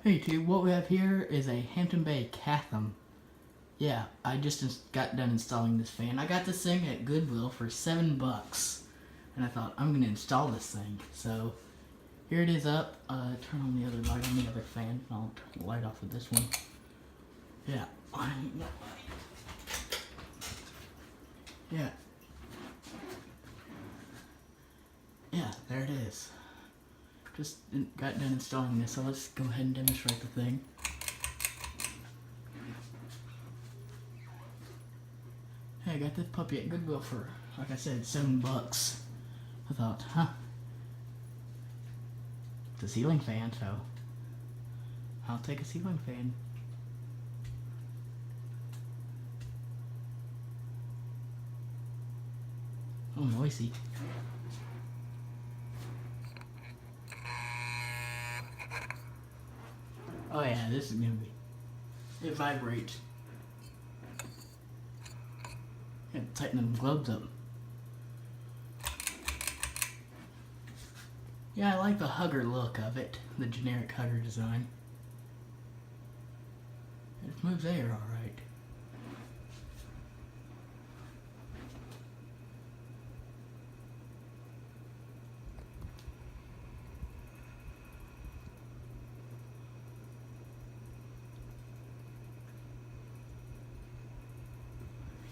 Hey Tube, what we have here is a Hampton Bay Chatham. Yeah, I just got done installing this fan. I got this thing at Goodwill for $7. And I thought, I'm going to install this thing. So, here it is up. Turn on the other light on the other fan. I'll turn the light off with this one. Yeah, I need that light. Yeah. Yeah, there it is. Just got done installing this, so let's go ahead and demonstrate the thing. Hey, I got this puppy at Goodwill for, like I said, $7. I thought, it's a ceiling fan, so I'll take a ceiling fan. Oh, noisy. Oh yeah, this is gonna be. It vibrates. Yeah, tighten them globes up. Yeah, I like the hugger look of it, the generic hugger design. It moves air alright.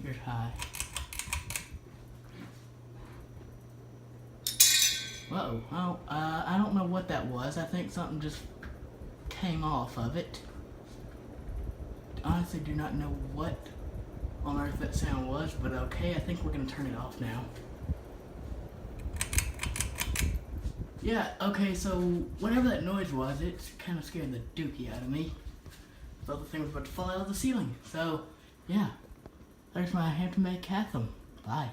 Here's high. Uh-oh. Well, I don't know what that was. I think something just came off of it. Honestly, do not know what on earth that sound was, but okay, I think we're going to turn it off now. Yeah, okay, so whatever that noise was, it kind of scared the dookie out of me. I thought the thing was about to fall out of the ceiling. So, yeah, there's my Hampton Bay Chatham. Bye.